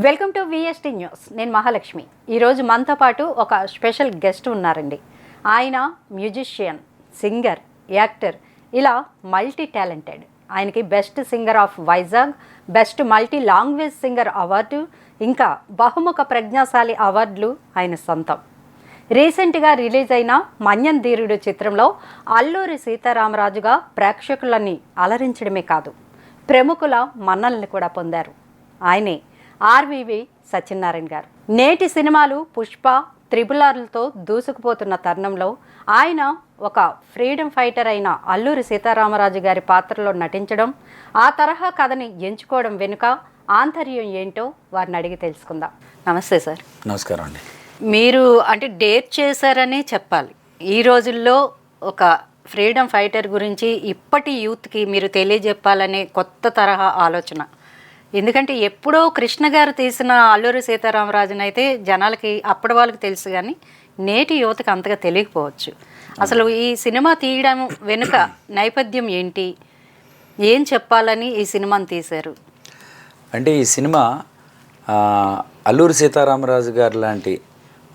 Welcome to VST news. నేను మహాలక్ష్మి. ఈరోజు మనతో పాటు ఒక స్పెషల్ గెస్ట్ ఉన్నారండి. ఆయన మ్యూజిషియన్, సింగర్, యాక్టర్, ఇలా మల్టీ టాలెంటెడ్. ఆయనకి best singer of Vizag, best multi language singer award, ఇంకా బహుముఖ ప్రజ్ఞాశాలి అవార్డులు ఆయన సొంతం. రీసెంట్గా రిలీజ్ అయిన మన్యం ధీరుడు చిత్రంలో అల్లూరి సీతారామరాజుగా ప్రేక్షకులని అలరించడమే కాదు, ప్రముఖుల మన్ననలు కూడా పొందారు. ఆయనే ఆర్వీవి సత్యనారాయణ గారు. నేటి సినిమాలు పుష్ప, త్రిబులార్లతో దూసుకుపోతున్న తరుణంలో ఆయన ఒక ఫ్రీడమ్ ఫైటర్ అయిన అల్లూరి సీతారామరాజు గారి పాత్రలో నటించడం, ఆ తరహా కథని ఎంచుకోవడం వెనుక ఆంతర్యం ఏంటో వారిని అడిగి తెలుసుకుందాం. నమస్తే సార్. నమస్కారం అండి. మీరు అంటే డేట్ చేశారనే చెప్పాలి. ఈ రోజుల్లో ఒక ఫ్రీడమ్ ఫైటర్ గురించి ఇప్పటి యూత్కి మీరు తెలియజెప్పాలనే కొత్త తరహా ఆలోచన. ఎందుకంటే ఎప్పుడో కృష్ణ గారు తీసిన అల్లూరి సీతారామరాజుని అయితే జనాలకి అప్పటి వాళ్ళకి తెలుసు, కానీ నేటి యువతకి అంతగా తెలియకపోవచ్చు. అసలు ఈ సినిమా తీయడం వెనుక నేపథ్యం ఏంటి, ఏం చెప్పాలని ఈ సినిమాని తీశారు? అంటే ఈ సినిమా అల్లూరి సీతారామరాజు గారు లాంటి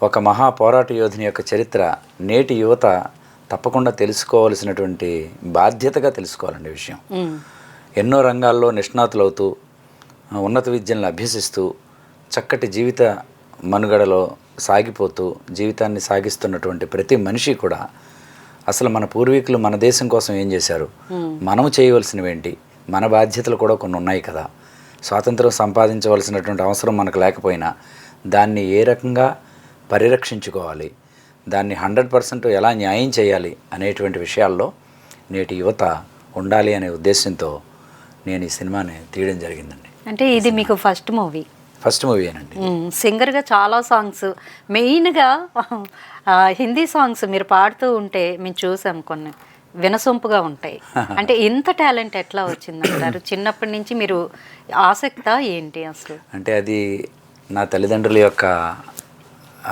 ఒక మహా పోరాట యోధుని యొక్క చరిత్ర నేటి యువత తప్పకుండా తెలుసుకోవాల్సినటువంటి బాధ్యతగా తెలుసుకోవాలండి విషయం. ఎన్నో రంగాల్లో నిష్ణాతులవుతూ ఉన్నత విద్యలను అభ్యసిస్తూ చక్కటి జీవిత మనుగడలో సాగిపోతూ జీవితాన్ని సాగిస్తున్నటువంటి ప్రతి మనిషి కూడా అసలు మన పూర్వీకులు మన దేశం కోసం ఏం చేశారు, మనము చేయవలసినవి ఏంటి, మన బాధ్యతలు కూడా కొన్ని ఉన్నాయి కదా, స్వాతంత్రం సంపాదించవలసినటువంటి అవసరం మనకు లేకపోయినా దాన్ని ఏ రకంగా పరిరక్షించుకోవాలి, దాన్ని 100% ఎలా న్యాయం చేయాలి అనేటువంటి విషయాల్లో నేటి యువత ఉండాలి అనే ఉద్దేశంతో నేను ఈ సినిమాని తీయడం జరిగిందండి. అంటే ఇది మీకు ఫస్ట్ మూవీ? ఫస్ట్ మూవీనండి. సింగర్గా చాలా సాంగ్స్, మెయిన్గా హిందీ సాంగ్స్ మీరు పాడుతూ ఉంటే మేము చూసాం, కొన్ని వినసొంపుగా ఉంటాయి. అంటే ఇంత టాలెంట్ ఎట్లా వచ్చిందంటారు? చిన్నప్పటి నుంచి మీరు ఆసక్తా ఏంటి అసలు? అంటే అది నా తల్లిదండ్రుల యొక్క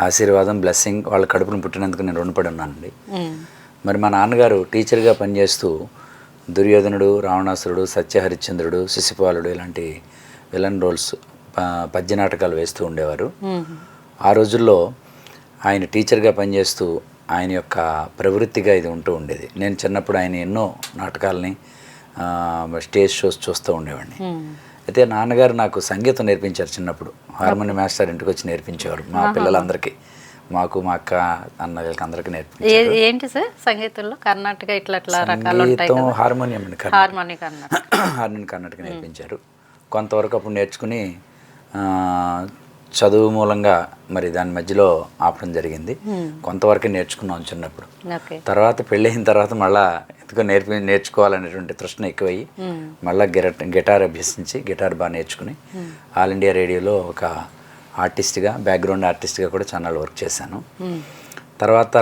ఆశీర్వాదం, బ్లెస్సింగ్. వాళ్ళ కడుపును పుట్టినందుకు నేను రుణపడి ఉన్నానండి. మరి మా నాన్నగారు టీచర్గా పనిచేస్తూ దుర్యోధనుడు, రావణాసురుడు, సత్యహరిశ్చంద్రుడు, శిశుపాలుడు ఇలాంటి విలన్ రోల్స్, పద్య నాటకాలు వేస్తూ ఉండేవారు. ఆ రోజుల్లో ఆయన టీచర్గా పనిచేస్తూ ఆయన యొక్క ప్రవృత్తిగా ఇది ఉంటూ ఉండేది. నేను చిన్నప్పుడు ఆయన ఎన్నో నాటకాలని, స్టేజ్ షోస్ చూస్తూ ఉండేవాడిని. అయితే నాన్నగారు నాకు సంగీతం నేర్పించారు చిన్నప్పుడు. హార్మోనియం మాస్టర్ ఇంటికి వచ్చి నేర్పించేవారు మా పిల్లలందరికీ, మాకు, మా అక్క, అన్నగారికి అందరికీ నేర్పించారు. ఏంటి సార్ సంగీతంలో? కర్ణాటక ఇట్లా రకాలు ఉంటాయి కదా? హార్మోనియం కర్ణాటక నేర్పించారు. కొంతవరకు అప్పుడు నేర్చుకుని చదువు మూలంగా మరి దాని మధ్యలో ఆపడం జరిగింది. కొంతవరకు నేర్చుకున్నాం చిన్నప్పుడు. తర్వాత పెళ్ళయిన తర్వాత మళ్ళీ ఎందుకో నేర్చుకోవాలనేటువంటి తృష్ణ ఎక్కువయ్యి మళ్ళీ గిటార్ అభ్యసించి గిటార్ బాగా నేర్చుకుని ఆల్ ఇండియా రేడియోలో ఒక ఆర్టిస్ట్గా, బ్యాక్గ్రౌండ్ ఆర్టిస్ట్గా కూడా ఛానల్ వర్క్ చేశాను.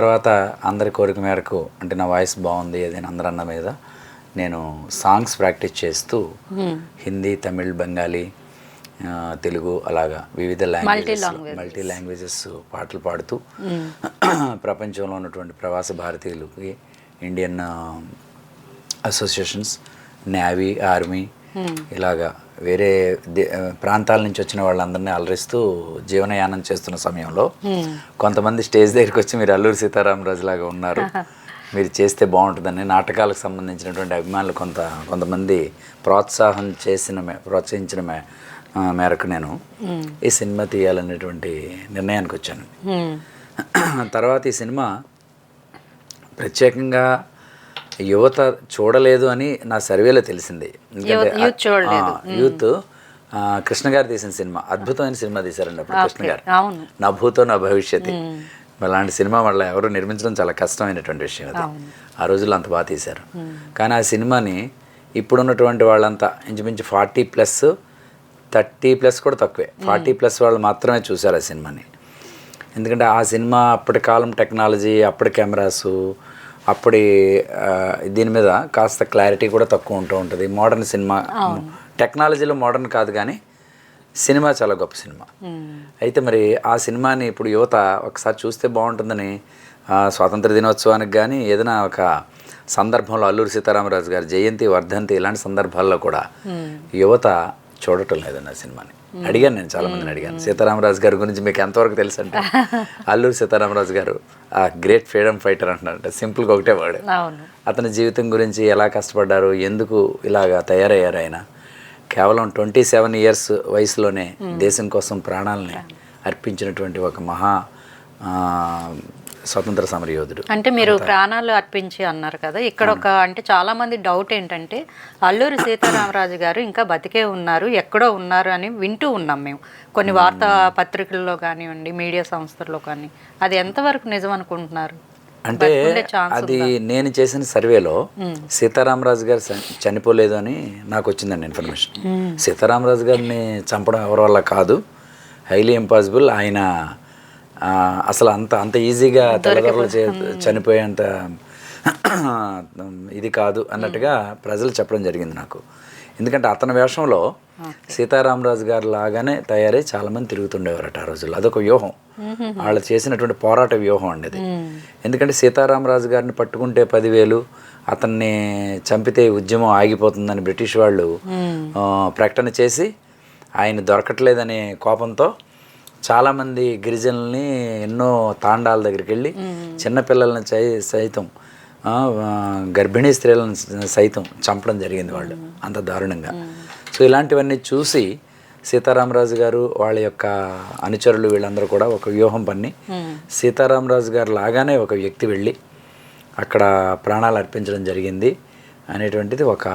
తర్వాత అందరి కోరిక మేరకు, అంటే నా వాయిస్ బాగుంది అదేనా అందరూ అన్న మీద నేను సాంగ్స్ ప్రాక్టీస్ చేస్తూ హిందీ, తమిళ్, బెంగాలీ, తెలుగు అలాగా వివిధ మల్టీ లాంగ్వేజెస్ పాటలు పాడుతూ ప్రపంచంలో ఉన్నటువంటి ప్రవాస భారతీయులకి, ఇండియన్ అసోసియేషన్స్, నేవీ, ఆర్మీ ఇలాగా వేరే ప్రాంతాల నుంచి వచ్చిన వాళ్ళందరినీ అలరిస్తూ జీవనయానం చేస్తున్న సమయంలో కొంతమంది స్టేజ్ దగ్గరికి వచ్చి మీరు అల్లూరి సీతారామరాజు లాగా ఉన్నారు, మీరు చేస్తే బాగుంటుందని నాటకాలకు సంబంధించినటువంటి అభిమానులు కొంతమంది ప్రోత్సహించిన మేరకు నేను ఈ సినిమా తీయాలనేటువంటి నిర్ణయానికి వచ్చాను. తర్వాత ఈ సినిమా ప్రత్యేకంగా యువత చూడలేదు అని నా సర్వేలో తెలిసింది. యూత్ కృష్ణ గారు తీసిన సినిమా, అద్భుతమైన సినిమా తీశారండి అప్పుడు కృష్ణ గారు, నా భూతో నా భవిష్యత్తు. అలాంటి సినిమా మళ్ళీ ఎవరు నిర్మించడం చాలా కష్టమైనటువంటి విషయం. అది ఆ రోజుల్లో అంత బాగా తీశారు. కానీ ఆ సినిమాని ఇప్పుడున్నటువంటి వాళ్ళంతా ఇంచుమించు 40+, 30+ కూడా తక్కువే, 40+ వాళ్ళు మాత్రమే చూశారు ఆ సినిమాని. ఎందుకంటే ఆ సినిమా అప్పటి కాలం టెక్నాలజీ, అప్పటి కెమెరాసు, అప్పటి దీని మీద కాస్త క్లారిటీ కూడా తక్కువ ఉంటూ ఉంటుంది. మోడర్న్ సినిమా టెక్నాలజీలో మోడర్న్ కాదు, కానీ సినిమా చాలా గొప్ప సినిమా. అయితే మరి ఆ సినిమాని ఇప్పుడు యువత ఒకసారి చూస్తే బాగుంటుందని స్వాతంత్ర దినోత్సవానికి కానీ ఏదైనా ఒక సందర్భంలో అల్లూరి సీతారామరాజు గారి జయంతి, వర్ధంతి ఇలాంటి సందర్భాల్లో కూడా యువత చూడటం లేదన్న సినిమాని. అడిగాను, నేను చాలా మందిని అడిగాను, సీతారామరాజు గారి గురించి మీకు ఎంతవరకు తెలుసు అంటే, అల్లూరి సీతారామరాజు గారు ఆ గ్రేట్ ఫ్రీడమ్ ఫైటర్ అంటున్నారంట. సింపుల్గా ఒకటే వాడు. అతని జీవితం గురించి ఎలా కష్టపడ్డారు, ఎందుకు ఇలాగా తయారయ్యారు ఆయన, కేవలం 27 ఇయర్స్ వయసులోనే దేశం కోసం ప్రాణాలని అర్పించినటువంటి ఒక మహా స్వతంత్ర సమరయోధుడు. అంటే మీరు ప్రాణాలు అర్పించి అన్నారు కదా, ఇక్కడ ఒక అంటే చాలా మంది డౌట్ ఏంటంటే అల్లూరి సీతారామరాజు గారు ఇంకా బతికే ఉన్నారు, ఎక్కడో ఉన్నారు అని వింటూ ఉన్నాం మేము కొన్ని వార్తా పత్రికల్లో కానివ్వండి, మీడియా సంస్థల్లో కానీ. అది ఎంతవరకు నిజం అనుకుంటున్నారు? అంటే అది నేను చేసిన సర్వేలో సీతారామరాజు గారు చనిపోలేదు అని నాకు వచ్చిందండి ఇన్ఫర్మేషన్. సీతారామరాజు గారిని చంపడం ఎవరి వల్ల కాదు, హైలీ ఇంపాసిబుల్. ఆయన అసలు అంత ఈజీగా తల్లిదండ్రులు చనిపోయేంత ఇది కాదు అన్నట్టుగా ప్రజలు చెప్పడం జరిగింది నాకు. ఎందుకంటే అతని వేషంలో సీతారామరాజు గారు లాగానే తయారై చాలామంది తిరుగుతుండేవారట ఆ రోజుల్లో. అదొక వ్యూహం, వాళ్ళు చేసినటువంటి పోరాట వ్యూహం అండి అది. ఎందుకంటే సీతారామరాజు గారిని పట్టుకుంటే 10,000, అతన్ని చంపితే ఉద్యమం ఆగిపోతుందని బ్రిటిష్ వాళ్ళు ప్రకటన చేసి ఆయన దొరకట్లేదనే కోపంతో చాలామంది గిరిజనుల్ని ఎన్నో తాండాల దగ్గరికి వెళ్ళి చిన్నపిల్లల్ని సైతం గర్భిణీ స్త్రీలను సైతం చంపడం జరిగింది వాళ్ళు, అంత దారుణంగా. సో ఇలాంటివన్నీ చూసి సీతారామరాజు గారు వాళ్ళ యొక్క అనుచరులు వీళ్ళందరూ కూడా ఒక వ్యూహం పన్ని సీతారామరాజు గారు లాగానే ఒక వ్యక్తి వెళ్ళి అక్కడ ప్రాణాలు అర్పించడం జరిగింది అనేటువంటిది ఒక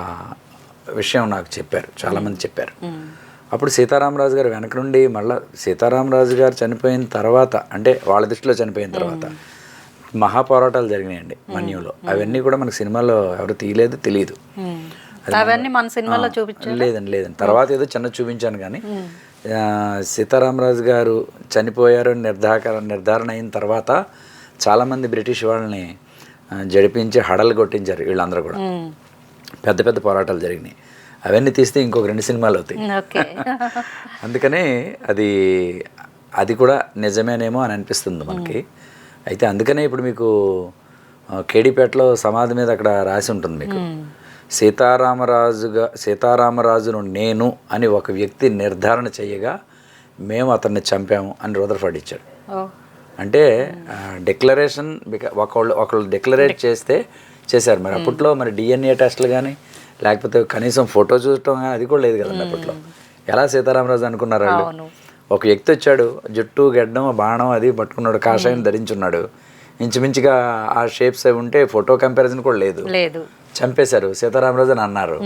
విషయం నాకు చెప్పారు, చాలామంది చెప్పారు. అప్పుడు సీతారామరాజు గారు వెనక నుండి మళ్ళీ సీతారామరాజు గారు చనిపోయిన తర్వాత, అంటే వాళ్ళ దృష్టిలో చనిపోయిన తర్వాత మహాపోరాటాలు జరిగినాయండి మన్యంలో. అవన్నీ కూడా మనకు సినిమాలో ఎవరు తీయలేదు, తెలియదు. అవన్నీ మన సినిమాలో చూపించారు? లేదండి. తర్వాత ఏదో చిన్న చూపించాను కానీ సీతారామరాజు గారు చనిపోయారు నిర్ధారణ అయిన తర్వాత చాలామంది బ్రిటిష్ వాళ్ళని జడిపించి హడలు కొట్టించారు వీళ్ళందరూ కూడా. పెద్ద పెద్ద పోరాటాలు జరిగినాయి. అవన్నీ తీస్తే ఇంకొక 2 సినిమాలు అవుతాయి. అందుకనే అది కూడా నిజమేనేమో అని అనిపిస్తుంది మనకి. అయితే అందుకనే ఇప్పుడు మీకు కేడీపేటలో సమాధి మీద అక్కడ రాసి ఉంటుంది మీకు, సీతారామరాజును నేను అని ఒక వ్యక్తి నిర్ధారణ చేయగా మేము అతన్ని చంపాము అని రూదర్ఫర్డ్ ఇచ్చాడు. అంటే డిక్లరేషన్ ఒకళ్ళు డిక్లరేట్ చేశారు. మరి అప్పట్లో మరి DNA టెస్టులు కానీ లేకపోతే కనీసం ఫోటో చూడటం అది కూడా లేదు కదండి అప్పట్లో. ఎలా సీతారామరాజు అనుకున్నారు వాళ్ళు? ఒక వ్యక్తి వచ్చాడు, జుట్టు గడ్డం బాణం అది పట్టుకున్నాడు, కాషాయం ధరించున్నాడు, ఇంచుమించుగా ఆ షేప్స్ అవి ఉంటే ఫోటో కంపారిజన్ కూడా లేదు, చంపేశారు సీతారామరాజు అని అన్నారు.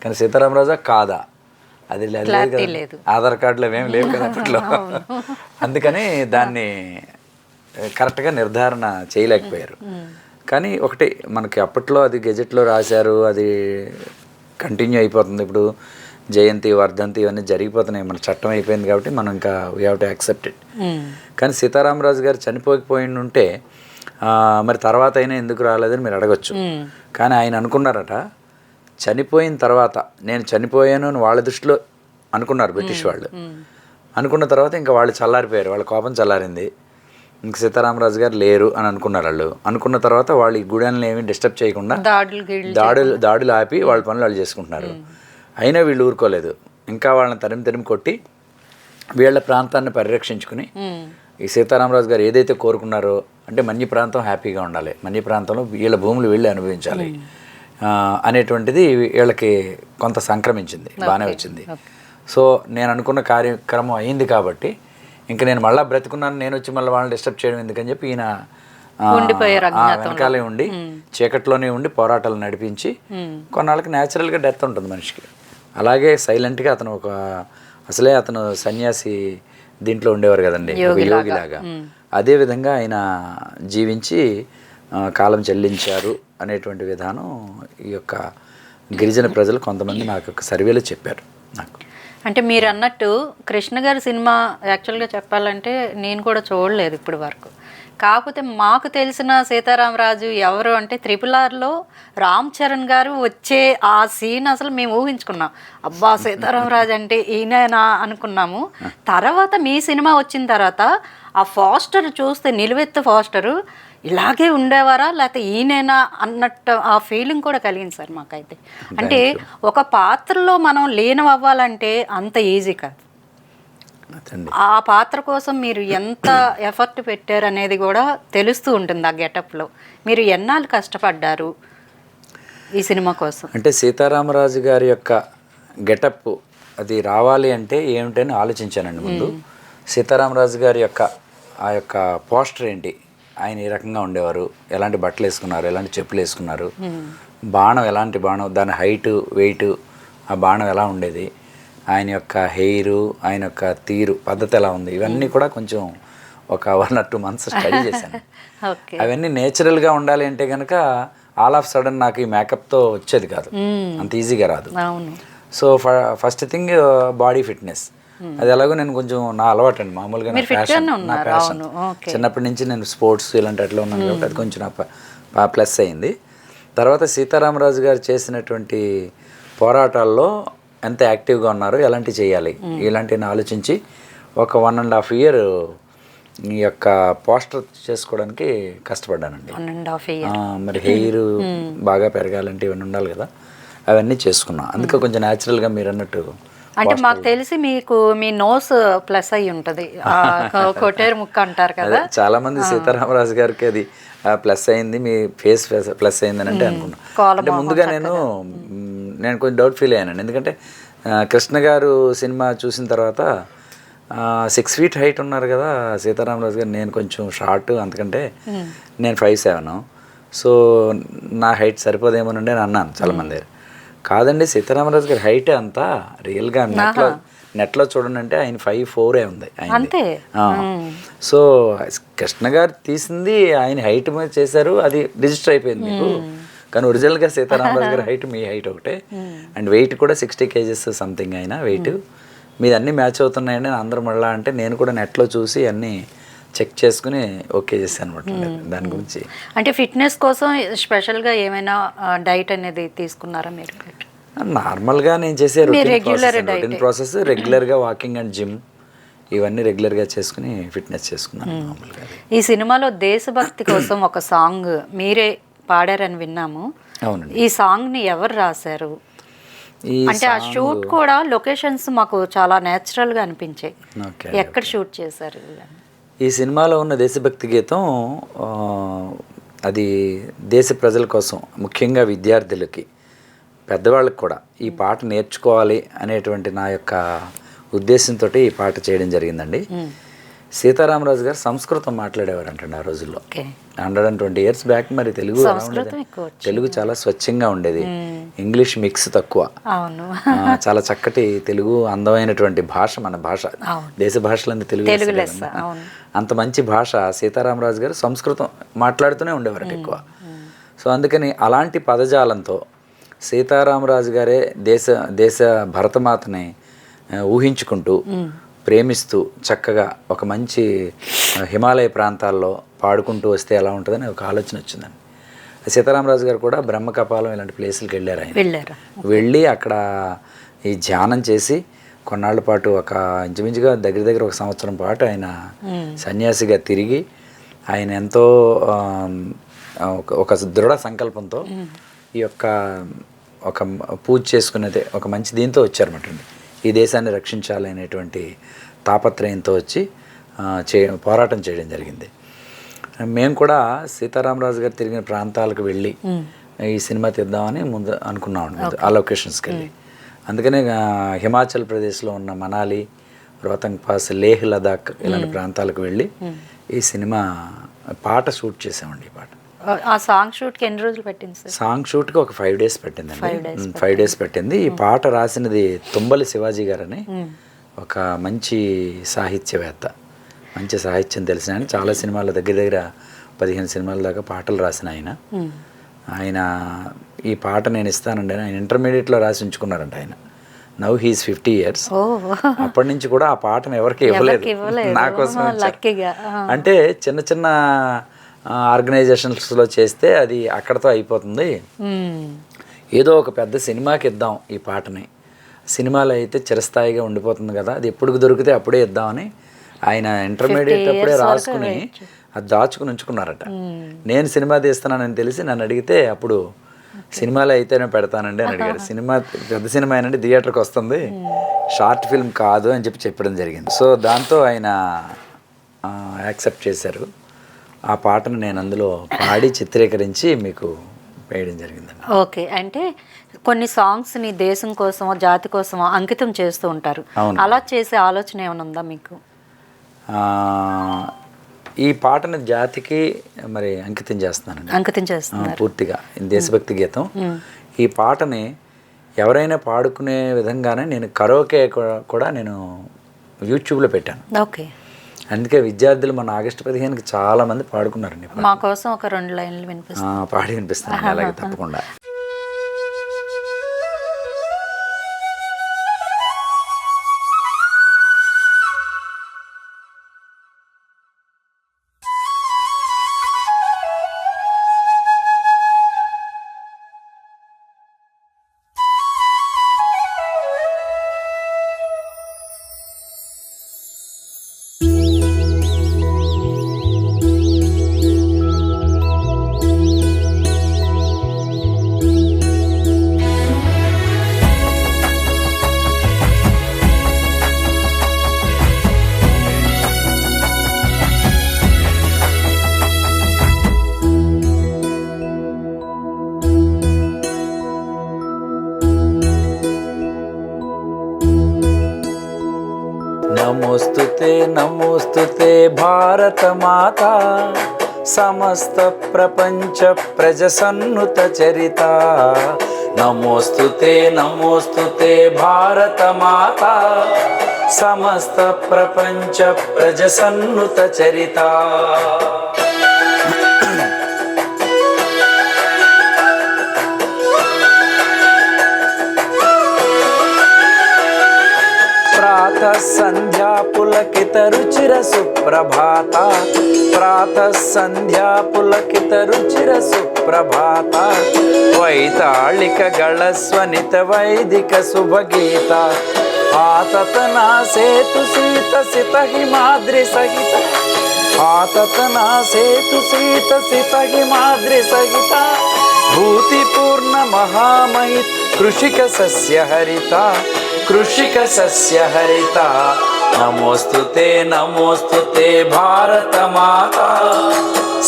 కానీ సీతారామరాజా కాదా అది లేదు, ఆధార్ కార్డులు అవేమి లేవు కదా అప్పట్లో. అందుకని దాన్ని కరెక్ట్గా నిర్ధారణ చేయలేకపోయారు. కానీ ఒకటి మనకి అప్పట్లో అది గెజెట్లో రాశారు, అది కంటిన్యూ అయిపోతుంది. ఇప్పుడు జయంతి, వర్ధంతి ఇవన్నీ జరిగిపోతున్నాయి, మన చట్టం అయిపోయింది కాబట్టి మనం ఇంకా we have to accept it. కానీ సీతారామరాజు గారు చనిపోకపోయి ఉంటే మరి తర్వాత అయినా ఎందుకు రాలేదని మీరు అడగచ్చు. కానీ ఆయన అనుకున్నారట, చనిపోయిన తర్వాత నేను చనిపోయాను అని వాళ్ళ దృష్టిలో అనుకున్నారు బ్రిటిష్ వాళ్ళు. అనుకున్న తర్వాత ఇంకా వాళ్ళు చల్లారిపోయారు, వాళ్ళ కోపం చల్లారింది, ఇంక సీతారామరాజు గారు లేరు అని అనుకున్నారు వాళ్ళు. అనుకున్న తర్వాత వాళ్ళు ఈ గుడాన్ని ఏమి డిస్టర్బ్ చేయకుండా దాడులు ఆపి వాళ్ళ పనులు వాళ్ళు చేసుకుంటున్నారు. అయినా వీళ్ళు ఊరుకోలేదు, ఇంకా వాళ్ళని తరిమి కొట్టి వీళ్ళ ప్రాంతాన్ని పరిరక్షించుకుని ఈ సీతారామరాజు గారు ఏదైతే కోరుకున్నారో, అంటే మన్య ప్రాంతం హ్యాపీగా ఉండాలి, మన్య ప్రాంతంలో వీళ్ళ భూములు వీళ్ళే అనుభవించాలి అనేటువంటిది వీళ్ళకి కొంత సంక్రమించింది, బాగానే వచ్చింది. సో నేను అనుకున్న కార్యక్రమం అయింది కాబట్టి ఇంకా నేను మళ్ళీ బ్రతుకున్నాను, నేను వచ్చి మళ్ళీ వాళ్ళని డిస్టర్బ్ చేయడం ఎందుకని చెప్పి ఈయన వెనకాలే ఉండి చీకట్లోనే ఉండి పోరాటాలు నడిపించి కొన్నాళ్ళకి న్యాచురల్గా డెత్ ఉంటుంది మనిషికి. అలాగే సైలెంట్గా అతను అసలే అతను సన్యాసి దీంట్లో ఉండేవారు కదండి, ఒక యోగిలాగా. అదేవిధంగా ఆయన జీవించి కాలం చెల్లించారు అనేటువంటి విధానం ఈ యొక్క గిరిజన ప్రజలు కొంతమంది నాకు ఒక సర్వేలో చెప్పారు నాకు. అంటే మీరు అన్నట్టు కృష్ణ గారి సినిమా యాక్చువల్గా చెప్పాలంటే నేను కూడా చూడలేదు ఇప్పటి వరకు. కాకపోతే మాకు తెలిసిన సీతారామరాజు ఎవరు అంటే RRRలో రామ్ చరణ్ గారు వచ్చే ఆ సీన్ అసలు మేము ఊహించుకున్నాం, అబ్బా సీతారామరాజు అంటే ఈయననా అనుకున్నాము. తర్వాత మీ సినిమా వచ్చిన తర్వాత ఆ పోస్టర్ చూస్తే, నిలువెత్తు పోస్టరు, ఇలాగే ఉండేవారా లేకపోతే ఈయనేనా అన్నట్టు ఆ ఫీలింగ్ కూడా కలిగింది సార్ మాకైతే. అంటే ఒక పాత్రలో మనం లీనం అవ్వాలంటే అంత ఈజీ కాదు. ఆ పాత్ర కోసం మీరు ఎంత ఎఫర్ట్ పెట్టారు అనేది కూడా తెలుస్తూ ఉంటుంది ఆ గెటప్లో. మీరు ఎన్నాళ్ళు కష్టపడ్డారు ఈ సినిమా కోసం? అంటే సీతారామరాజు గారి యొక్క గెటప్ అది రావాలి అంటే ఏమిటని ఆలోచించానండి ముందు. సీతారామరాజు గారి యొక్క ఆ యొక్క పోస్టర్ ఏంటి, ఆయన ఏ రకంగా ఉండేవారు, ఎలాంటి బట్టలు వేసుకున్నారు, ఎలాంటి చెప్పులు వేసుకున్నారు, బాణం ఎలాంటి బాణం, దాని హైటు వెయిట్, ఆ బాణం ఎలా ఉండేది, ఆయన యొక్క హెయిరు, ఆయన యొక్క తీరు పద్ధతి ఎలా ఉంది, ఇవన్నీ కూడా కొంచెం ఒక 1 or 2 months స్టడీ చేశాను. అవన్నీ నేచురల్గా ఉండాలి అంటే కనుక ఆల్ ఆఫ్ సడన్ నాకు ఈ మేకప్తో వచ్చేది కాదు, అంత ఈజీగా రాదు. So first thing body fitness, అది ఎలాగో నేను కొంచెం నా అలవాటు అండి, మామూలుగా నా ప్యాషన్. చిన్నప్పటి నుంచి నేను స్పోర్ట్స్ ఇలాంటి అట్లా ఉన్నాను కాబట్టి అది కొంచెం నా ప్లస్ అయింది. తర్వాత సీతారామరాజు గారు చేసినటువంటి పోరాటాల్లో ఎంత యాక్టివ్గా ఉన్నారు, ఎలాంటివి చేయాలి, ఇలాంటివి ఆలోచించి ఒక 1.5 year ఈ యొక్క పోస్టర్ చేసుకోవడానికి కష్టపడ్డానండి. 1.5 year. మరి హెయిర్ బాగా పెరగాలంటే ఇవన్నీ ఉండాలి కదా, అవన్నీ చేసుకున్నాను. అందుకే కొంచెం న్యాచురల్గా మీరు అన్నట్టు. అంటే మాకు తెలిసి మీకు మీ నోస్ ప్లస్ అయ్యి ఉంటుంది, కొట్టేరు ముక్క అంటారు కదా. చాలా మంది సీతారామరాజు గారికి అది ప్లస్ అయింది, మీ ఫేస్ ప్లస్ అయిందని అంటే అనుకున్నాను. అంటే ముందుగా నేను కొంచెం డౌట్ ఫీల్ అయ్యానండి. ఎందుకంటే కృష్ణ గారు సినిమా చూసిన తర్వాత 6 feet హైట్ ఉన్నారు కదా సీతారామరాజు గారు, నేను కొంచెం షార్ట్, అందుకంటే నేను 5'7". సో నా హైట్ సరిపోదేమోనండి అని అన్నాను చాలామంది. కాదండి, సీతారామరాజు గారి హైట్ అంతా రియల్గా నెట్లో చూడండి అంటే ఆయన 5'4" ఉంది అంతే. సో కృష్ణ గారు తీసింది ఆయన హైట్ మీద చేశారు, అది రిజిస్టర్ అయిపోయింది మీకు. కానీ ఒరిజినల్గా సీతారామరాజు గారి హైట్ మీ హైట్ ఒకటే, అండ్ వెయిట్ కూడా 60 kgs సంథింగ్ అయినా వెయిట్ మీది అన్నీ మ్యాచ్ అవుతున్నాయండి. అందరూ మళ్ళా అంటే నేను కూడా నెట్లో చూసి అన్నీ చెక్ చేసుకుని ఓకే చేశాను అనమాట దాని గురించి. అంటే ఫిట్నెస్ కోసం స్పెషల్గా ఏమైనా డైట్ అనేది తీసుకున్నారా మీరు? నార్మల్గా నేను చేసే రొటీన్ ప్రాసెస్, రెగ్యులర్గా వాకింగ్ అండ్ జిమ్ ఇవన్నీ రెగ్యులర్గా చేసుకుని ఫిట్నెస్ చేసుకున్నాను మామూలుగా. ఈ సినిమాలో దేశభక్తి కోసం ఒక సాంగ్ మీరే పాడారని విన్నాము. అవునండి. ఈ సాంగ్ని ఎవరు రాశారు? అంటే ఆ షూట్ కూడా లొకేషన్స్ మాకు చాలా నేచురల్గా అనిపించాయి. ఎక్కడ షూట్ చేశారు? ఈ సినిమాలో ఉన్న దేశభక్తి గీతం అది దేశ ప్రజల కోసం, ముఖ్యంగా విద్యార్థులకి, పెద్దవాళ్ళకి కూడా ఈ పాట నేర్చుకోవాలి అనేటువంటి నా యొక్క ఉద్దేశంతో ఈ పాట చేయడం జరిగిందండి. సీతారామరాజు గారు సంస్కృతం మాట్లాడేవారు అంటండి ఆ రోజుల్లో. 120 years బ్యాక్. మరి తెలుగు చాలా స్వచ్ఛంగా ఉండేది, ఇంగ్లీష్ మిక్స్ తక్కువ, చాలా చక్కటి తెలుగు, అందమైనటువంటి భాష, మన భాష, దేశ భాషలందు తెలుగు, అంత మంచి భాష. సీతారామరాజు గారు సంస్కృతం మాట్లాడుతూనే ఉండేవారు ఎక్కువ. సో అందుకని అలాంటి పదజాలంతో సీతారామరాజు గారే దేశ భరతమాతని ఊహించుకుంటూ ప్రేమిస్తూ చక్కగా ఒక మంచి హిమాలయ ప్రాంతాల్లో పాడుకుంటూ వస్తే ఎలా ఉంటుందని ఒక ఆలోచన వచ్చిందండి. సీతారామరాజు గారు కూడా బ్రహ్మకపాలం ఇలాంటి ప్లేసులకు వెళ్ళారు. ఆయన వెళ్ళి అక్కడ ఈ ధ్యానం చేసి కొన్నాళ్ళ పాటు, ఒక ఇంచుమించుగా దగ్గర 1 సంవత్సరం పాటు ఆయన సన్యాసిగా తిరిగి, ఆయన ఎంతో ఒక దృఢ సంకల్పంతో ఈ యొక్క ఒక పూజ చేసుకునేది ఒక మంచి దీంతో వచ్చారన్నమాట. ఈ దేశాన్ని రక్షించాలి అనేటువంటి తాపత్రయంతో వచ్చి పోరాటం చేయడం జరిగింది. మేము కూడా సీతారామరాజు గారు తిరిగిన ప్రాంతాలకు వెళ్ళి ఈ సినిమా తీద్దామని ముందు అనుకున్నాం, ఆ లొకేషన్స్కి వెళ్ళి. అందుకనే హిమాచల్ ప్రదేశ్లో ఉన్న మనాలి, రోహతంగ్ పాస్, లేహ్, లదాఖ్ ఇలాంటి ప్రాంతాలకు వెళ్ళి ఈ సినిమా పాట షూట్ చేసామండి. ఈ పాట ఆ సాంగ్ షూట్కి ఎన్ని రోజులు పెట్టింది సార్? సాంగ్ షూట్కి ఒక 5 days పెట్టిందండి. 5 days పెట్టింది. ఈ పాట రాసినది తుంబలి శివాజీ గారని ఒక మంచి సాహిత్యవేత్త, మంచి సాహిత్యం తెలిసిన ఆయన. చాలా సినిమాల దగ్గర 15 సినిమాల దాకా పాటలు రాసిన ఆయన ఈ పాట నేను ఇస్తానండి ఆయన ఇంటర్మీడియట్లో రాసి ఉంచుకున్నారంట. ఆయన నౌ హీస్ 50 years. అప్పటి నుంచి కూడా ఆ పాటను ఎవరికి ఇవ్వలేదు, నా కోసం. అంటే చిన్న ఆర్గనైజేషన్స్లో చేస్తే అది అక్కడతో అయిపోతుంది, ఏదో ఒక పెద్ద సినిమాకి ఇద్దాం ఈ పాటని, సినిమాలో అయితే చిరస్థాయిగా ఉండిపోతుంది కదా, అది ఎప్పుడు దొరికితే అప్పుడే ఇద్దామని ఆయన ఇంటర్మీడియట్ అప్పుడే రాసుకుని అది దాచుకుని ఉంచుకున్నారట. నేను సినిమా తీస్తున్నానని తెలిసి నన్ను అడిగితే అప్పుడు సినిమాలో అయితేనే పెడతానండి అని అడిగారు. సినిమా పెద్ద సినిమా అయినండి థియేటర్కి వస్తుంది, షార్ట్ ఫిల్మ్ కాదు అని చెప్పడం జరిగింది. సో దాంతో ఆయన యాక్సెప్ట్ చేశారు. ఆ పాటను నేను అందులో పాడి చిత్రీకరించి మీకు వేయడం జరిగిందండి. ఓకే, అంటే కొన్ని సాంగ్స్ని దేశం కోసమో జాతి కోసమో అంకితం చేస్తూ ఉంటారు. అలా చేసే ఆలోచన ఏమైనా ఉందా మీకు? ఈ పాటను జాతికి మరి అంకితం చేస్తున్నానండి. అంకితం చేస్తున్నారు పూర్తిగా దేశభక్తి గీతం. ఈ పాటని ఎవరైనా పాడుకునే విధంగానే నేను కరోకే కూడా నేను యూట్యూబ్లో పెట్టాను. ఓకే, అందుకే విద్యార్థులు మన ఆగస్టు 15కి చాలా మంది పాడుకున్నారండి. మా కోసం ఒక 2 లైన్లు వినిపిస్తాను. పాడి వినిపిస్తాను అలాగే తప్పకుండా. నమోస్తుతే నమోస్తుతే భారత మాత, సమస్త ప్రపంచ ప్రజ సన్నుత చరిత. నమోస్తుతే నమోస్తుతే భారత మాత, సమస్త ప్రపంచ ప్రజ సన్నుత చరిత. ప్రాతః సంధ్యా పులకిత రుచిర సుప్రభాత, ప్రాతః సంధ్యా పులకిత రుచిర సుప్రభాత. వైతాళిక గళస్వనిత వైదిక శుభగీత, ఆతతనా సేతు సీత సిత హిమాద్రి సహిత, ఆతతనా సేతు సీత సిత హిమాద్రి సహిత. భూతిపూర్ణ మహామహిత కృషిక సస్య హరిత, కృషిక సస్య హరిత. నమోస్తుతే నమోస్తుతే భారత మాత,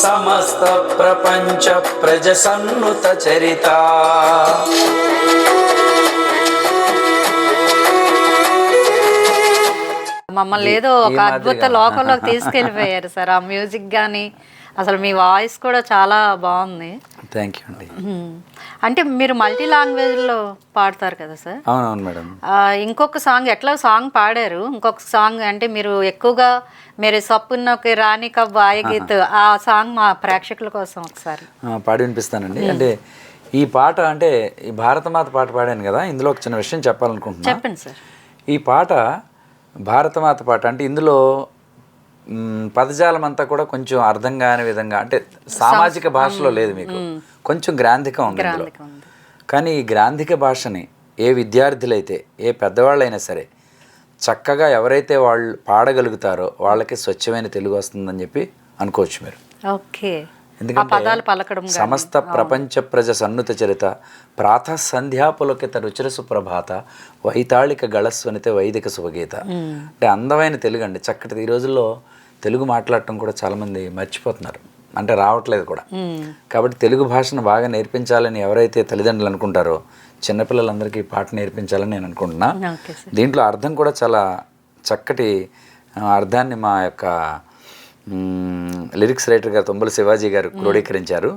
సమస్త ప్రపంచ ప్రజ సన్నుత చరిత. మమ్మల్ని ఏదో ఒక అద్భుత లోకంలోకి తీసుకెళ్ళిపోయారు సార్. ఆ మ్యూజిక్ కానీ అసలు మీ వాయిస్ కూడా చాలా బాగుంది. థ్యాంక్ యూ అండి. అంటే మీరు మల్టీ లాంగ్వేజ్లో పాడతారు కదా సార్? అవునవును మేడం. ఇంకొక సాంగ్ ఎట్లా సాంగ్ పాడారు, ఇంకొక సాంగ్ అంటే మీరు ఎక్కువగా మీరు సప్పున్నకి రాణి కబ్ ఆయగీత్, ఆ సాంగ్ మా ప్రేక్షకుల కోసం ఒకసారి పాడి వినిపిస్తానండి. అంటే ఈ పాట అంటే ఈ భారతమాత పాట పాడాను కదా, ఇందులో ఒక చిన్న విషయం చెప్పాలనుకుంటున్నాను. చెప్పండి సార్. ఈ పాట భారతమాత పాట అంటే ఇందులో పదజాలం అంతా కూడా కొంచెం అర్థం కాని విధంగా, అంటే సామాజిక భాషలో లేదు, మీకు కొంచెం గ్రాంధికం ఉంది ఇందులో. కానీ ఈ గ్రాంధిక భాషని ఏ విద్యార్థులైతే ఏ పెద్దవాళ్ళైనా సరే చక్కగా ఎవరైతే వాళ్ళు పాడగలుగుతారో వాళ్ళకి స్వచ్ఛమైన తెలుగు వస్తుందని చెప్పి అనుకోవచ్చు మీరు. ఓకే, ఎందుకంటే సమస్త ప్రపంచ ప్రజ సన్నుత చరిత, ప్రాతః సంధ్యా పులకిత రుచిర సుప్రభాత, వైతాళిక గళస్వనిత వైదిక శుభగీత. అంటే అందమైన తెలుగు అండి, చక్కటి. ఈ రోజుల్లో తెలుగు మాట్లాడటం కూడా చాలామంది మర్చిపోతున్నారు, అంటే రావట్లేదు కూడా. కాబట్టి తెలుగు భాషను బాగా నేర్పించాలని ఎవరైతే తల్లిదండ్రులు అనుకుంటారో చిన్నపిల్లలందరికీ పాట నేర్పించాలని నేను అనుకుంటున్నా. దీంట్లో అర్థం కూడా చాలా చక్కటి అర్థాన్ని మా యొక్క లిరిక్స్ రైటర్ గారు తుమ్మల శివాజీ గారు క్రోడీకరించారు.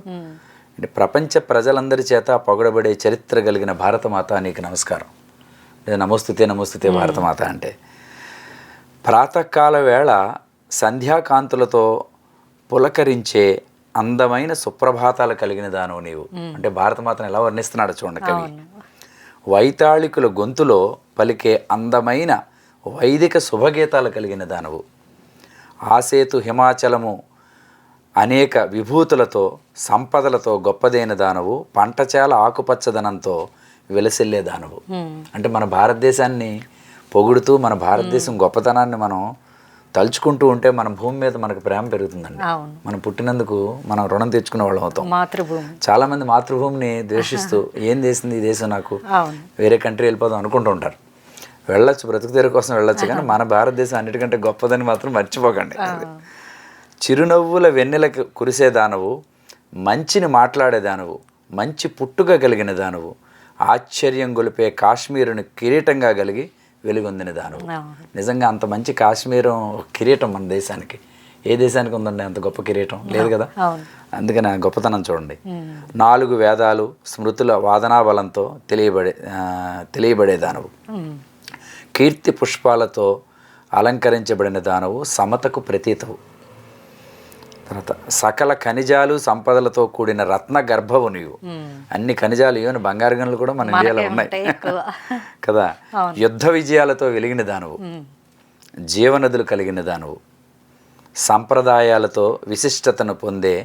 అంటే ప్రపంచ ప్రజలందరి చేత పొగడబడే చరిత్ర కలిగిన భారతమాత నీకు నమస్కారం. నమోస్తుతే నమోస్తుతే భారతమాత అంటే ప్రాతకాల వేళ సంధ్యాకాంతులతో పులకరించే అందమైన సుప్రభాతాలు కలిగిన దానవు నీవు. అంటే భారతమాతను ఎలా వర్ణిస్తున్నాడు చూడండి కవి. వైతాళికుల గొంతులో పలికే అందమైన వైదిక శుభగీతాలు కలిగిన దానవు. ఆసేతు హిమాచలము అనేక విభూతులతో సంపదలతో గొప్పదైన దానవు. పంటచేల ఆకుపచ్చదనంతో వెలసిల్లే దానవు. అంటే మన భారతదేశాన్ని పొగుడుతూ మన భారతదేశం గొప్పతనాన్ని మనం తలుచుకుంటూ ఉంటే మన భూమి మీద మనకు ప్రేమ పెరుగుతుందండి. అవును. మనం పుట్టినందుకు మనం రుణం తెచ్చుకునే వాళ్ళం అవుతాం. మాతృభూమి. చాలామంది మాతృభూమిని ద్వేషిస్తూ ఏం చేసింది ఈ దేశం నాకు, అవును. వేరే కంట్రీ వెళ్ళిపోదాం అనుకుంటూ ఉంటారు. వెళ్ళొచ్చు, బ్రతుకు తెరువు కోసం వెళ్ళొచ్చు, కానీ మన భారతదేశం అన్నిటికంటే గొప్పదని మాత్రం మర్చిపోకండి. చిరునవ్వుల వెన్నెలకు కురిసేదానవు, మంచిని మాట్లాడేదానవు, మంచి పుట్టుక కలిగిన దానవు, ఆశ్చర్యం గొలిపే కాశ్మీరుని కిరీటంగా కలిగి వెలుగొందిన దానవు. నిజంగా అంత మంచి కాశ్మీరం కిరీటం మన దేశానికి ఏ దేశానికి ఉందండి అంత గొప్ప కిరీటం? లేదు కదా. అందుకని ఆ గొప్పతనం చూడండి. 4 వేదాలు స్మృతుల వాదనాబలంతో తెలియబడే దానవు, కీర్తి పుష్పాలతో అలంకరించబడిన దానవు, సమతకు ప్రతీతవు. తర్వాత సకల ఖనిజాలు సంపదలతో కూడిన రత్న గర్భవు నీవు. అన్ని ఖనిజాలు, ఈవెన్ బంగారు గనులు కూడా మన ఇండియాలో ఉన్నాయి కదా. యుద్ధ విజయాలతో వెలిగిన దానవు, జీవనదులు కలిగిన దానవు, సంప్రదాయాలతో విశిష్టతను పొందే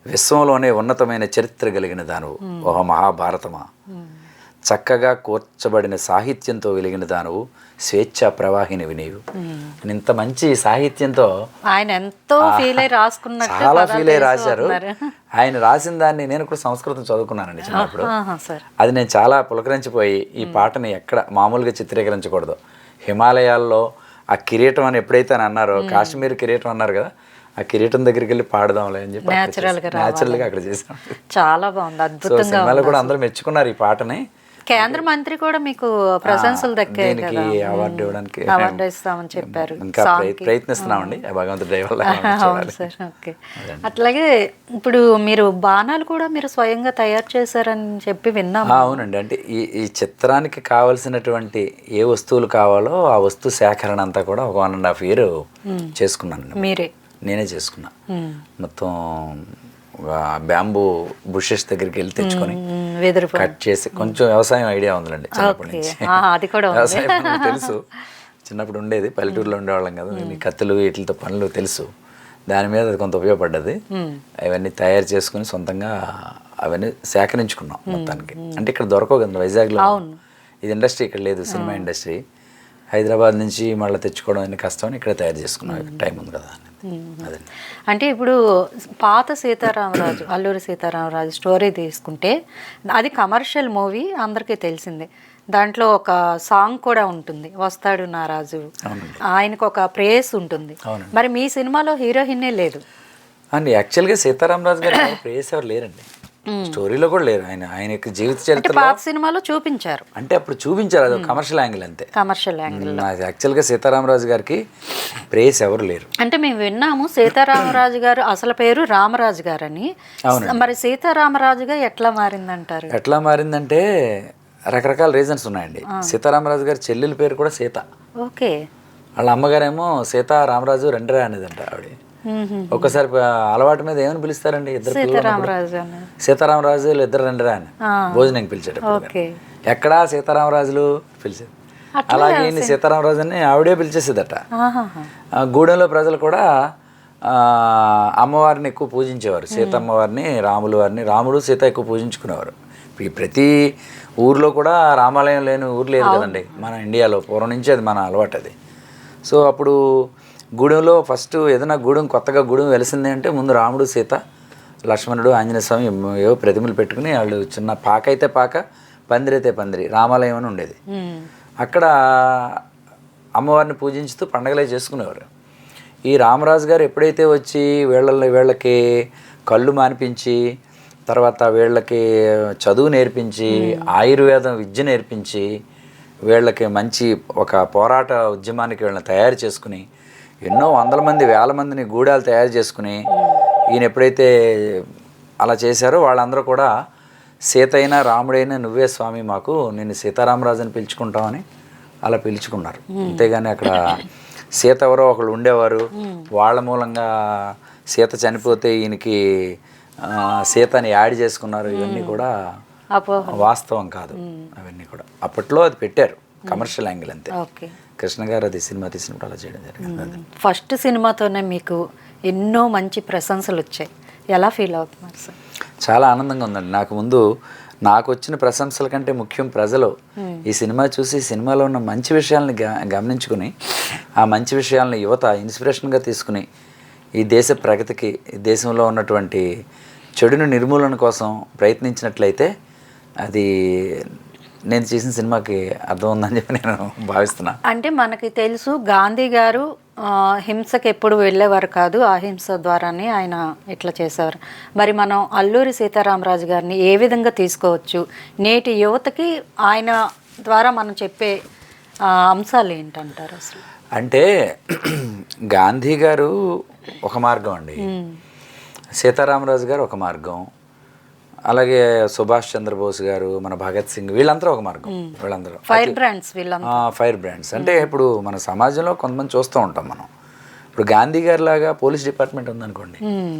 విశ్వంలోనే ఉన్నతమైన చరిత్ర కలిగిన దానవు. ఓహ మహాభారతమా. చక్కగా కూర్చబడిన సాహిత్యంతో వెలిగిన దానవు, స్వేచ్ఛా ప్రవాహినివి నీవు. ఇంత మంచి సాహిత్యంతో ఆయన ఎంతో ఫీల్ అయి రాసుకున్నట్టు చాలా ఫీల్ అయి రాశారు. ఆయన రాసిన దాన్ని నేను కూడా సంస్కృతం చదువుకున్నానండి చిన్నప్పుడు. అది నేను చాలా పులకరించిపోయి ఈ పాటని ఎక్కడ మామూలుగా చిత్రీకరించకూడదు, హిమాలయాల్లో ఆ కిరీటం అని ఎప్పుడైతే అని అన్నారో, కాశ్మీర్ కిరీటం అన్నారు కదా, ఆ కిరీటం దగ్గరికి వెళ్ళి పాడదాంలే అని చెప్పి న్యాచురల్గా అక్కడ చేసాం. చాలా బాగుంది, అద్భుతంగా. సినిమాలో కూడా అందరూ మెచ్చుకున్నారు ఈ పాటని. కేంద్ర మంత్రి కూడా మీకు ప్రశంసలు దక్కాయి కదా, అవార్డు ఇవ్వడానికి అవార్డు ఇస్తామని చెప్పారు. ఇంకా ప్రయత్నిస్తున్నామండి, భగవంతుడి దయ వల్ల. అవును సార్. ఓకే. అట్లాగే ఇప్పుడు మీరు బాణాలు కూడా మీరు స్వయంగా తయారు చేశారని చెప్పి విన్నాము. అవునండి. అంటే ఈ చిత్రానికి కావలసినటువంటి ఏ వస్తువులు కావాలో ఆ వస్తు సేకరణ అంతా కూడా ఒక 1.5 year చేసుకున్నాను. మీరే? నేనే చేసుకున్నా. మొత్తం బ్యాంబూ బుషెస్ దగ్గరికి వెళ్ళి తెచ్చుకొని కట్ చేసి, కొంచెం వ్యవసాయం ఐడియా ఉందండి చిన్నప్పటి నుంచి. వ్యవసాయం తెలుసు, చిన్నప్పుడు ఉండేది, పల్లెటూరులో ఉండేవాళ్ళం కదా, కత్తులు వీటితో పనులు తెలుసు. దాని మీద అది కొంత ఉపయోగపడ్డది. అవన్నీ తయారు చేసుకుని సొంతంగా అవన్నీ సేకరించుకున్నాం మొత్తానికి. అంటే ఇక్కడ దొరకవు కదా వైజాగ్లో, ఇది ఇండస్ట్రీ ఇక్కడ లేదు, సినిమా ఇండస్ట్రీ. హైదరాబాద్ నుంచి మళ్ళీ తెచ్చుకోవడం అన్ని కష్టం అని ఇక్కడ తయారు చేసుకున్నాం, టైం ఉంది కదా. అంటే ఇప్పుడు పాత సీతారామరాజు, అల్లూరి సీతారామరాజు స్టోరీ తీసుకుంటే అది కమర్షియల్ మూవీ, అందరికీ తెలిసిందే. దాంట్లో ఒక సాంగ్ కూడా ఉంటుంది, వస్తాడు నా రాజు, ఆయనకు ఒక ప్రేస్ ఉంటుంది. మరి మీ సినిమాలో హీరోయిన్నే లేదు అండి. యాక్చువల్గా సీతారామరాజు గారు ప్రేస్ ఎవరు లేరండి, స్టోరీలో కూడా లేరు. ఆయన యొక్క జీవిత చరిత్ర పాత సినిమాలో చూపించారు, అంటే అప్పుడు చూపించారు, అది కమర్షియల్ యాంగిల్ అంతే. Commercial angle. యాక్చువల్గా సీతారామరాజు గారికి ప్రేస్ ఎవరు లేరు. అంటే మేము విన్నాము సీతారామరాజు గారు అసలు పేరు రామరాజు గారు అని. మరి సీతారామరాజుగా ఎట్లా మారిందంటారు? ఎట్లా మారిందంటే రకరకాల రీజన్స్ ఉన్నాయండి. సీతారామరాజు గారి చెల్లెల పేరు కూడా సీత. ఓకే. వాళ్ళ అమ్మగారేమో సీతారామరాజు రెండరా అనేదంట ఆవిడ. ఒక్కసారి అలవాటు మీద ఏమని పిలుస్తారండి, ఇద్దరు సీతారామరాజు ఇద్దరు రెండరా అని భోజనం పిలిచేటప్పుడు ఎక్కడా సీతారామరాజులు పిలిచేది. అలాగే సీతారామరాజు అని ఆవిడే పిలిచేసేదట. గూడెంలో ప్రజలు కూడా అమ్మవారిని ఎక్కువ పూజించేవారు, సీతమ్మవారిని, రాముల వారిని. రాముడు సీత ఎక్కువ పూజించుకునేవారు. ప్రతి ఊర్లో కూడా రామాలయం లేని ఊరు లేదు కదండి మన ఇండియాలో, పూర్వం నుంచి అది మన అలవాటు అది. సో అప్పుడు గూడెంలో ఫస్ట్ ఏదైనా కొత్తగా గూడెం వెలిసింది అంటే ముందు రాముడు, సీత, లక్ష్మణుడు, ఆంజనేయ స్వామి ఏవో ప్రతిమలు పెట్టుకుని వాళ్ళు చిన్న పాక అయితే పాక, పందిరి అయితే పందిరి, రామాలయం అని ఉండేది. అక్కడ అమ్మవారిని పూజించుతూ పండగలే చేసుకునేవారు. ఈ రామరాజు గారు ఎప్పుడైతే వచ్చి వీళ్ళకి కళ్ళు మానిపించి, తర్వాత వీళ్ళకి చదువు నేర్పించి, ఆయుర్వేదం విద్య నేర్పించి, వీళ్ళకి మంచి ఒక పోరాట ఉద్యమానికి వీళ్ళని తయారు చేసుకుని, ఎన్నో 100 మంది 1000 మందిని గూడాలు తయారు చేసుకుని, ఈయన ఎప్పుడైతే అలా చేశారో వాళ్ళందరూ కూడా సీత అయినా రాముడైనా నువ్వే స్వామి మాకు, నేను సీతారామరాజుని పిలుచుకుంటామని అలా పిలుచుకున్నారు. అంతేగాని అక్కడ సీత ఎవరో ఒకళ్ళు ఉండేవారు, వాళ్ళ మూలంగా సీత చనిపోతే ఈయనకి సీతని యాడ్ చేసుకున్నారు, ఇవన్నీ కూడా వాస్తవం కాదు. అవన్నీ కూడా అప్పట్లో అది పెట్టారు, కమర్షియల్ యాంగిల్ అంతే. కృష్ణ గారు అది సినిమా తీసినప్పుడు అలా చేయడం జరిగింది. ఫస్ట్ సినిమాతోనే మీకు ఎన్నో మంచి ప్రశంసలు వచ్చాయి, ఎలా ఫీల్ అవుతున్నారు సార్? చాలా ఆనందంగా ఉందండి. నాకు వచ్చిన ప్రశంసల కంటే ముఖ్యం ప్రజలు ఈ సినిమా చూసి సినిమాలో ఉన్న మంచి విషయాలను గమనించుకుని ఆ మంచి విషయాలను యువత ఇన్స్పిరేషన్గా తీసుకుని ఈ దేశ ప్రగతికి ఈ దేశంలో ఉన్నటువంటి చెడుని నిర్మూలన కోసం ప్రయత్నించినట్లయితే అది నేను చేసిన సినిమాకి అర్థం ఉందని చెప్పి నేను భావిస్తున్నాను. అంటే మనకి తెలుసు గాంధీ గారు హింసకి ఎప్పుడు వెళ్ళేవారు కాదు, అహింస ద్వారానే ఆయన ఇట్లా చేసేవారు. మరి మనం అల్లూరి సీతారామరాజు గారిని ఏ విధంగా తీసుకోవచ్చు? నేటి యువతకి ఆయన ద్వారా మనం చెప్పే అంశాలు ఏంటంటారు అసలు? అంటే గాంధీ గారు ఒక మార్గం అండి, సీతారామరాజు గారు ఒక మార్గం, అలాగే సుభాష్ చంద్రబోస్ గారు, మన భగత్ సింగ్, వీళ్ళందరూ ఒక మార్గం. వీళ్ళందరూ ఫైర్ బ్రాండ్స్. అంటే ఇప్పుడు మన సమాజంలో కొంతమంది చూస్తూ ఉంటాం మనం. ఇప్పుడు గాంధీ గారి లాగా పోలీస్ డిపార్ట్మెంట్ ఉందనుకోండి,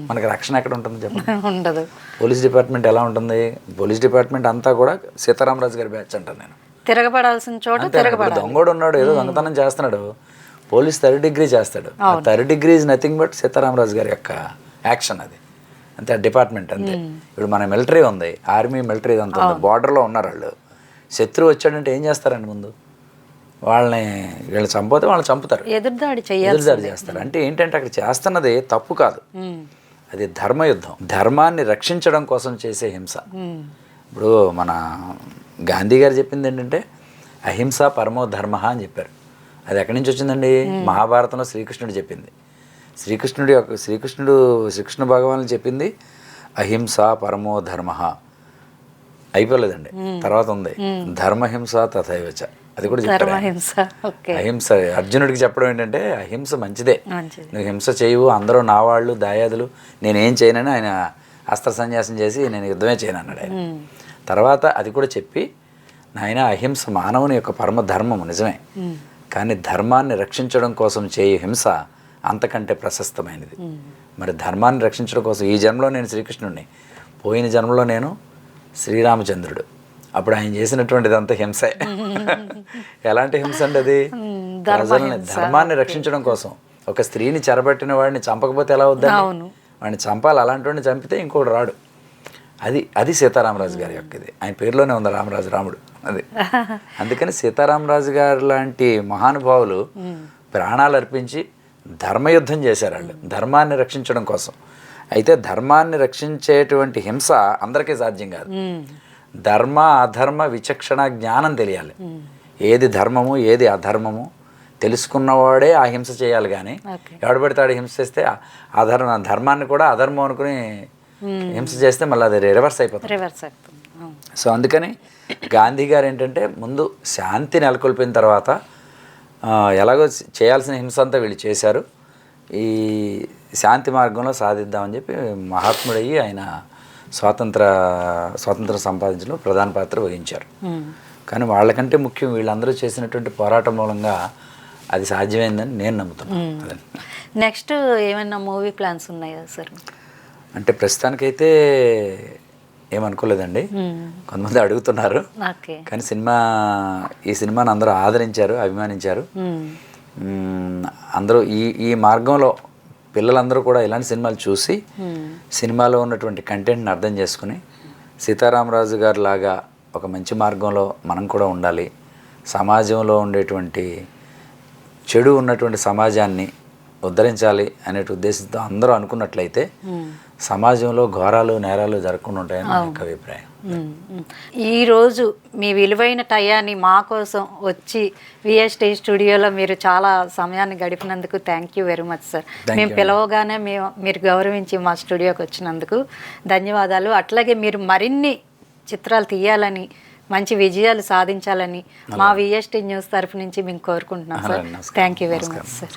మనకి రక్షణ ఎక్కడ ఉంటుంది చెప్పండి? ఉండదు. పోలీస్ డిపార్ట్మెంట్ ఎలా ఉంటుంది? పోలీస్ డిపార్ట్మెంట్ అంతా కూడా సీతారామరాజు గారి బ్యాచ్ అంటాను నేను. తిరగబడాల్సిన చోట దొంగోడు ఉన్నాడు, ఏదో దొంగతనం చేస్తున్నాడు, పోలీస్ 3rd డిగ్రీ చేస్తాడు. 3rd degree is nothing but Sitaramaraju గారి యొక్క యాక్షన్. అది అంతే, డిపార్ట్మెంట్ అంతే. ఇప్పుడు మన మిలిటరీ ఉంది, ఆర్మీ మిలిటరీ అంతా ఉంది, బార్డర్లో ఉన్నారు వాళ్ళు. శత్రువు వచ్చాడంటే ఏం చేస్తారండి? ముందు వీళ్ళని చంపితే వాళ్ళని చంపుతారు, ఎదురుదాడి చేస్తారు. అంటే ఏంటంటే అక్కడ చేస్తున్నది తప్పు కాదు, అది ధర్మయుద్ధం, ధర్మాన్ని రక్షించడం కోసం చేసే హింస. ఇప్పుడు మన గాంధీ గారు చెప్పింది ఏంటంటే అహింస పరమో ధర్మ అని చెప్పారు. అది ఎక్కడి నుంచి వచ్చిందండి? మహాభారతంలో శ్రీకృష్ణుడు చెప్పింది. శ్రీకృష్ణ భగవాన్ చెప్పింది అహింస పరమో ధర్మ. అయిపోలేదండి, తర్వాత ఉంది ధర్మహింస తథైవచ, అది కూడా చెప్పారు. అహింస అర్జునుడికి చెప్పడం ఏంటంటే అహింస మంచిదే, నువ్వు హింస చేయవు, అందరూ నా వాళ్ళు దాయాదులు, నేనేం చేయనని ఆయన అస్త్ర సన్యాసం చేసి నేను యుద్ధమే చేయను అన్నాడు ఆయన. తర్వాత అది కూడా చెప్పి నాయన అహింస మానవుని యొక్క పరమ ధర్మము నిజమే, కానీ ధర్మాన్ని రక్షించడం కోసం చేయు హింస అంతకంటే ప్రశస్తమైనది. మరి ధర్మాన్ని రక్షించడం కోసం ఈ జన్మలో నేను శ్రీకృష్ణుడిని, పోయిన జన్మలో నేను శ్రీరామచంద్రుడు. అప్పుడు ఆయన చేసినటువంటిదంతా హింసే. ఎలాంటి హింస అండి అది? ప్రజల్ని ధర్మాన్ని రక్షించడం కోసం. ఒక స్త్రీని చెరబట్టిన వాడిని చంపకపోతే ఎలా అవుద్దండి? వాడిని చంపాలి, అలాంటి వాడిని చంపితే ఇంకోటి రాడు. అది సీతారామరాజు గారి యొక్క ఇది. ఆయన పేరులోనే ఉంది రాముడు. అది అందుకని సీతారామరాజు గారు లాంటి మహానుభావులు ప్రాణాలు అర్పించి ధర్మయుద్ధం చేశారు వాళ్ళు, ధర్మాన్ని రక్షించడం కోసం. అయితే ధర్మాన్ని రక్షించేటువంటి హింస అందరికీ సాధ్యం కాదు. ధర్మ అధర్మ విచక్షణ జ్ఞానం తెలియాలి. ఏది ధర్మము ఏది అధర్మము తెలుసుకున్నవాడే ఆ హింస చేయాలి. కానీ ఎవడు పడితే హింస చేస్తే ధర్మాన్ని కూడా అధర్మం అనుకుని హింస చేస్తే మళ్ళీ అది రివర్స్ అయిపోతుంది. సో అందుకని గాంధీ గారు ఏంటంటే ముందు శాంతి నెలకొల్పిన తర్వాత ఎలాగో చేయాల్సిన హింస అంతా వీళ్ళు చేశారు, ఈ శాంతి మార్గంలో సాధిద్దామని చెప్పి మహాత్ముడయ్యి ఆయన స్వాతంత్రం సంపాదించడంలో ప్రధాన పాత్ర వహించారు. కానీ వాళ్ళకంటే ముఖ్యం వీళ్ళందరూ చేసినటువంటి పోరాటం మూలంగా అది సాధ్యమైందని నేను నమ్ముతున్నాను. నెక్స్ట్ ఏమైనా మూవీ ప్లాన్స్ ఉన్నాయా సార్? అంటే ప్రస్తుతానికైతే ఏమనుకోలేదండి. కొంతమంది అడుగుతున్నారు, కానీ ఈ సినిమాని అందరూ ఆదరించారు, అభిమానించారు. అందరూ ఈ మార్గంలో పిల్లలందరూ కూడా ఇలాంటి సినిమాలు చూసి సినిమాలో ఉన్నటువంటి కంటెంట్ని అర్థం చేసుకుని సీతారామరాజు గారి లాగా ఒక మంచి మార్గంలో మనం కూడా ఉండాలి, సమాజంలో ఉండేటువంటి చెడు ఉన్నటువంటి సమాజాన్ని ఉద్ధరించాలి అనే ఉద్దేశంతో అందరూ అనుకున్నట్లయితే సమాజంలో ఘోరాలు నేరాలు జరగకుండా ఉంటాయని నా యొక్క అభిప్రాయం. ఈరోజు మీ విలువైన టయాన్ని మా కోసం వచ్చి విఎస్టీ స్టూడియోలో మీరు చాలా సమయాన్ని గడిపినందుకు thank you very much sir. మేము పిలవగానే మీరు గౌరవించి మా స్టూడియోకి వచ్చినందుకు ధన్యవాదాలు. అట్లాగే మీరు మరిన్ని చిత్రాలు తీయాలని, మంచి విజయాలు సాధించాలని మా విఎస్టీ న్యూస్ తరఫు నుంచి మేము కోరుకుంటున్నాం sir. Thank you very much sir.